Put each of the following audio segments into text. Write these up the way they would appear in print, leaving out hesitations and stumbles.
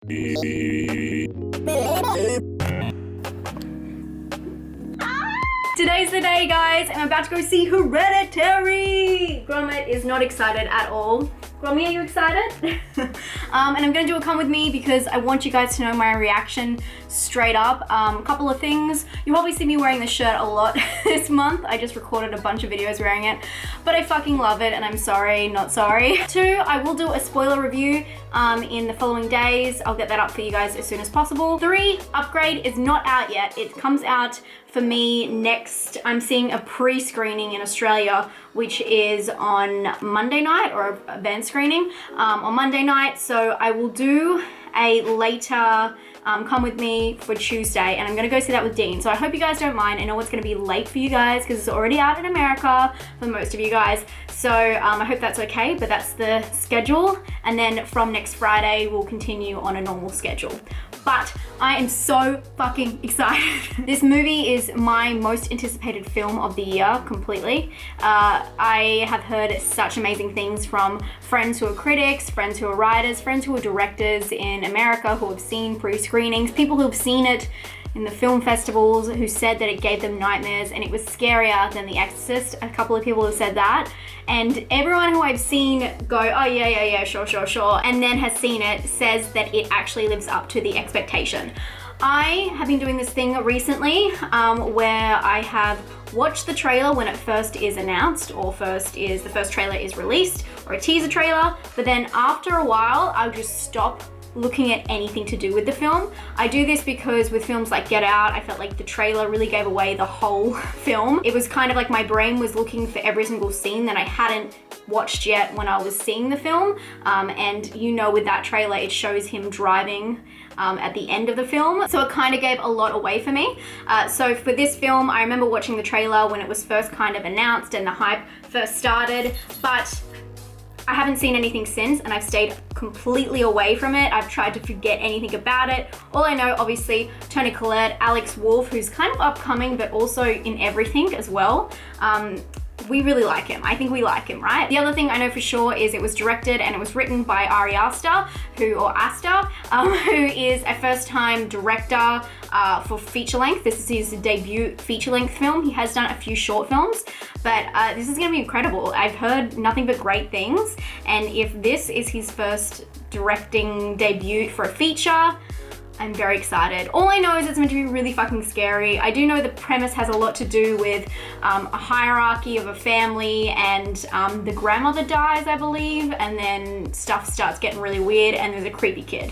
Today's the day, guys. I'm about to go see Hereditary. Gromit is not excited at all. Grommy, are you excited? And I'm gonna do a come with me because I want you guys to know my reaction straight up. A couple of things. You probably see me wearing this shirt a lot this month. I just recorded a bunch of videos wearing it, but I fucking love it and I'm sorry, not sorry. 2, I will do a spoiler review in the following days. I'll get that up for you guys as soon as possible. 3, Upgrade is not out yet. It comes out for me next. I'm seeing a pre-screening in Australia, which is on Monday night, or event screening on Monday night. So I will do a later come with me for Tuesday, and I'm gonna go see that with Dean. So I hope you guys don't mind. I know it's gonna be late for you guys because it's already out in America for most of you guys. So I hope that's okay, but that's the schedule. And then from next Friday, we'll continue on a normal schedule. But I am so fucking excited. This movie is my most anticipated film of the year, completely. I have heard such amazing things from friends who are critics, friends who are writers, friends who are directors in America who have seen pre-screenings, people who have seen it in the film festivals who said that it gave them nightmares and it was scarier than The Exorcist. A couple of people have said that. And everyone who I've seen go, oh yeah, sure, and then has seen it says that it actually lives up to the expectation. I have been doing this thing recently where I have watched the trailer when it first is announced, or the first trailer is released, or a teaser trailer, but then after a while, I'll just stop looking at anything to do with the film. I do this because with films like Get Out, I felt like the trailer really gave away the whole film. It was kind of like my brain was looking for every single scene that I hadn't watched yet when I was seeing the film. And you know, with that trailer, it shows him driving at the end of the film. So it kind of gave a lot away for me. So for this film, I remember watching the trailer when it was first kind of announced and the hype first started, but I haven't seen anything since, and I've stayed completely away from it. I've tried to forget anything about it. All I know, obviously, Toni Collette, Alex Wolff, who's kind of upcoming, but also in everything as well. We really like him. I think we like him, right? The other thing I know for sure is it was directed and it was written by Ari Aster, who is a first-time director for feature length. This is his debut feature length film. He has done a few short films, but this is gonna be incredible. I've heard nothing but great things, and if this is his first directing debut for a feature, I'm very excited. All I know is it's meant to be really fucking scary. I do know the premise has a lot to do with a hierarchy of a family, and the grandmother dies, I believe, and then stuff starts getting really weird and there's a creepy kid.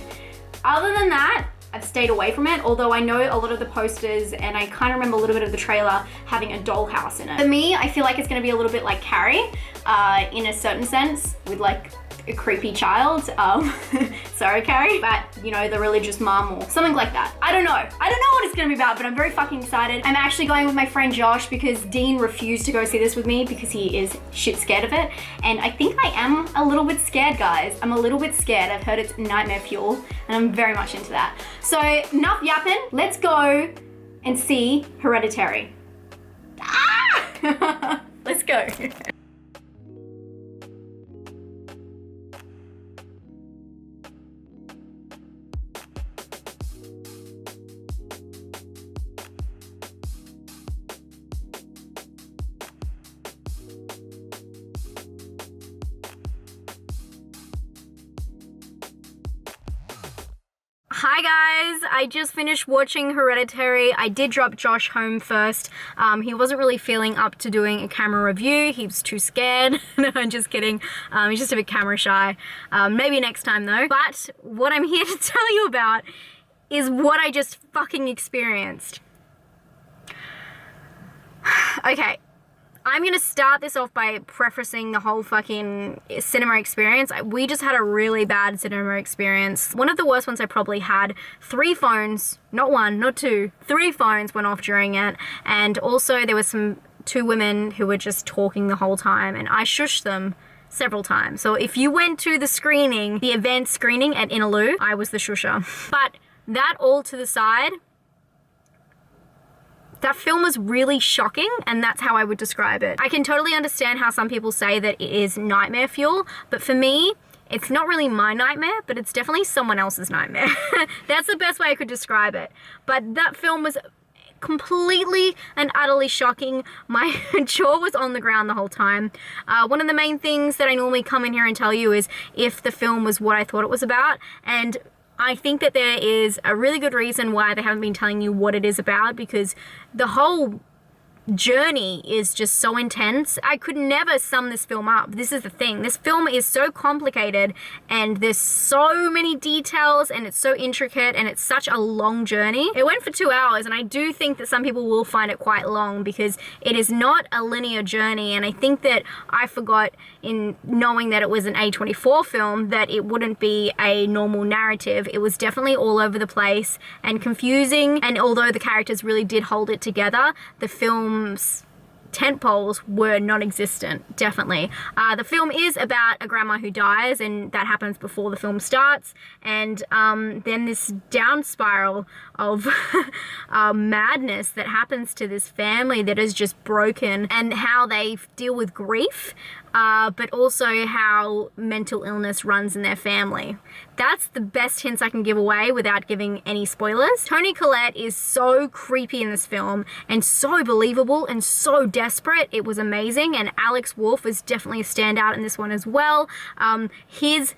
Other than that, I've stayed away from it, although I know a lot of the posters and I kind of remember a little bit of the trailer having a dollhouse in it. For me, I feel like it's gonna be a little bit like Carrie in a certain sense, with like a creepy child. Sorry, Carrie, but you know, the religious mom or something like that. I don't know what it's gonna be about, but I'm very fucking excited. I'm actually going with my friend Josh because Dean refused to go see this with me because he is shit scared of it. And I think I am a little bit scared, guys. I'm a little bit scared. I've heard it's nightmare fuel and I'm very much into that. So enough yapping, let's go and see Hereditary. Ah! Let's go. Hi guys, I just finished watching Hereditary. I did drop Josh home first. He wasn't really feeling up to doing a camera review. He was too scared. No, I'm just kidding. He's just a bit camera shy. Maybe next time though. But what I'm here to tell you about is what I just fucking experienced. Okay. I'm gonna start this off by prefacing the whole fucking cinema experience. We just had a really bad cinema experience. One of the worst ones I probably had. 3 phones, not 1, not 2, 3 phones went off during it. And also there was 2 women who were just talking the whole time, and I shushed them several times. So if you went to the screening, the event screening at Inaloo, I was the shusher. But that all to the side, that film was really shocking, and that's how I would describe it. I can totally understand how some people say that it is nightmare fuel, but for me, It's not really my nightmare, but it's definitely someone else's nightmare. That's the best way I could describe it. But that film was completely and utterly shocking. My jaw was on the ground the whole time. One of the main things that I normally come in here and tell you is if the film was what I thought it was about, and I think that there is a really good reason why they haven't been telling you what it is about, because the whole journey is just so intense. I could never sum this film up. This is the thing. This film is so complicated and there's so many details and it's so intricate and it's such a long journey. It went for 2 hours and I do think that some people will find it quite long because it is not a linear journey, and I think that I forgot in knowing that it was an A24 film that it wouldn't be a normal narrative. It was definitely all over the place and confusing, and although the characters really did hold it together, the film's tentpoles were non-existent, definitely. The film is about a grandma who dies, and that happens before the film starts, and then this down spiral of madness that happens to this family that is just broken, and how they deal with grief, but also how mental illness runs in their family. That's the best hints I can give away without giving any spoilers. Toni Collette is so creepy in this film and so believable and so desperate. It was amazing, and Alex Wolff was definitely a standout in this one as well. His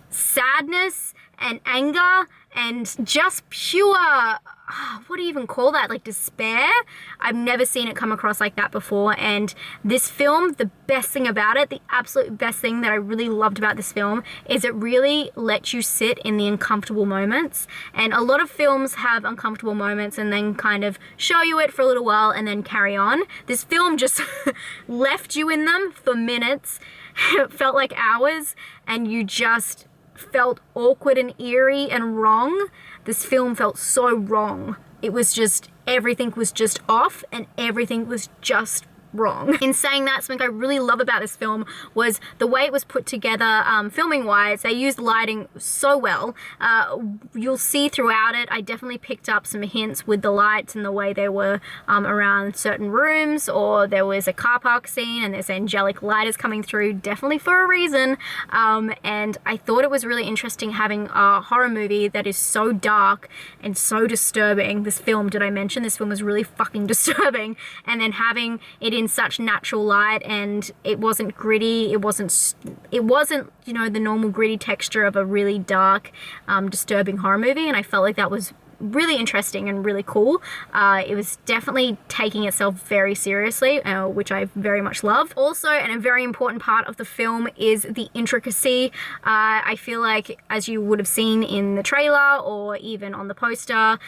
sadness and anger and just pure, what do you even call that, like despair? I've never seen it come across like that before, and this film, the best thing about it, the absolute best thing that I really loved about this film is it really lets you sit in the uncomfortable moments, and a lot of films have uncomfortable moments and then kind of show you it for a little while and then carry on. This film just left you in them for minutes. It felt like hours, and you just felt awkward and eerie and wrong. This film felt so wrong. It was just, everything was just off and everything was just wrong. In saying that, something I really love about this film was the way it was put together, filming wise. They used lighting so well. You'll see throughout it, I definitely picked up some hints with the lights and the way they were around certain rooms, or there was a car park scene and there's angelic lighters coming through, definitely for a reason. And I thought it was really interesting having a horror movie that is so dark and so disturbing. This film, did I mention this film was really fucking disturbing, and then having it in such natural light, and it wasn't gritty, it wasn't you know, the normal gritty texture of a really dark disturbing horror movie, and I felt like that was really interesting and really cool. It was definitely taking itself very seriously, which I very much love. Also, and a very important part of the film is the intricacy. I feel like, as you would have seen in the trailer or even on the poster,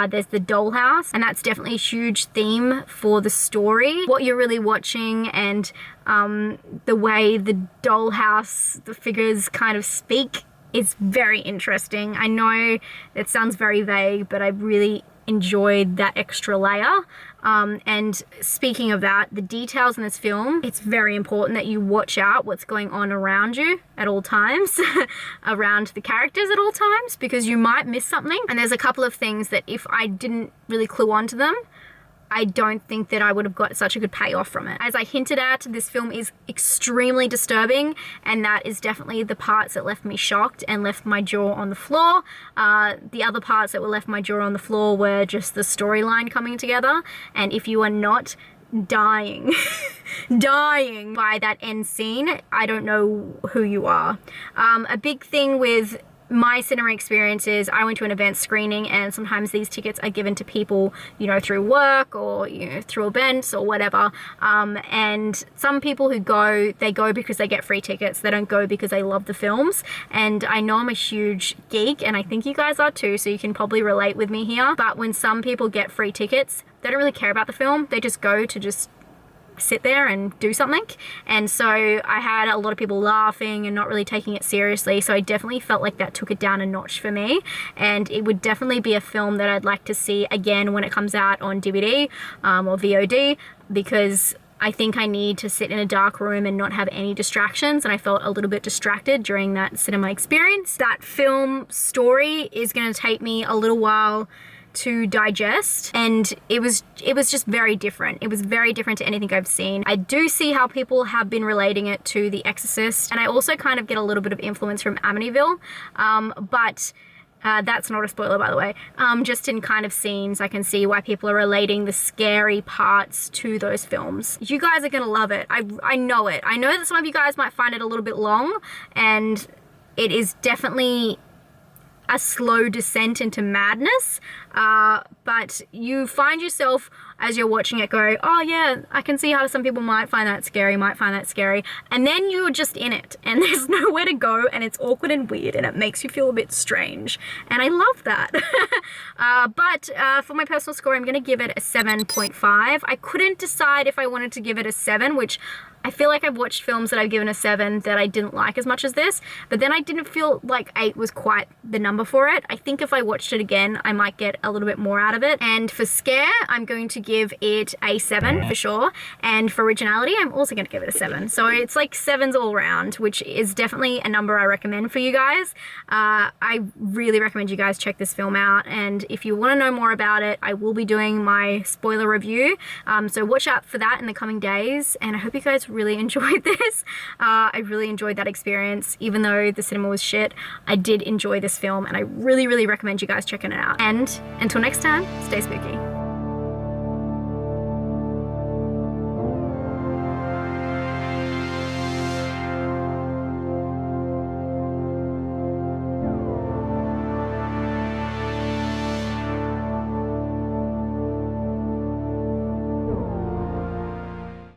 there's the dollhouse, and that's definitely a huge theme for the story. What you're really watching, and the way the dollhouse, the figures kind of speak, is very interesting. I know it sounds very vague, but I really enjoyed that extra layer. And speaking of that, the details in this film, it's very important that you watch out what's going on around you at all times, around the characters at all times, because you might miss something. And there's a couple of things that if I didn't really clue onto them, I don't think that I would have got such a good payoff from it. As I hinted at, this film is extremely disturbing, and that is definitely the parts that left me shocked and left my jaw on the floor. The other parts that were left my jaw on the floor were just the storyline coming together, and if you are not dying dying by that end scene, I don't know who you are. A big thing with my cinema experiences, I went to an event screening, and sometimes these tickets are given to people, you know, through work or, you know, through events or whatever. And some people who go, they go because they get free tickets. They don't go because they love the films. And I know I'm a huge geek, and I think you guys are too, so you can probably relate with me here. But when some people get free tickets, they don't really care about the film. They just go to just sit there and do something. And so I had a lot of people laughing and not really taking it seriously, so I definitely felt like that took it down a notch for me, and it would definitely be a film that I'd like to see again when it comes out on DVD or VOD, because I think I need to sit in a dark room and not have any distractions, and I felt a little bit distracted during that cinema experience. That film story is going to take me a little while to digest, and it was just very different. It was very different to anything I've seen. I do see how people have been relating it to The Exorcist, and I also kind of get a little bit of influence from Amityville, but that's not a spoiler, by the way. Just in kind of scenes, I can see why people are relating the scary parts to those films. You guys are gonna love it. I know it. I know that some of you guys might find it a little bit long, and it is definitely a slow descent into madness, but you find yourself as you're watching it go, oh yeah, I can see how some people might find that scary, and then you're just in it, and there's nowhere to go, and it's awkward and weird, and it makes you feel a bit strange, and I love that. But for my personal score, I'm gonna give it a 7.5. I couldn't decide if I wanted to give it a 7, which I feel like I've watched films that I've given a 7 that I didn't like as much as this, but then I didn't feel like 8 was quite the number for it. I think if I watched it again, I might get a little bit more out of it. And for scare, I'm going to give it a 7 for sure. And for originality, I'm also going to give it a 7. So it's like 7s all around, which is definitely a number I recommend for you guys. I really recommend you guys check this film out. And if you want to know more about it, I will be doing my spoiler review. So watch out for that in the coming days. And I hope you guys really enjoyed this. I really enjoyed that experience. Even though the cinema was shit, I did enjoy this film, and I really, really recommend you guys checking it out. And until next time, stay spooky.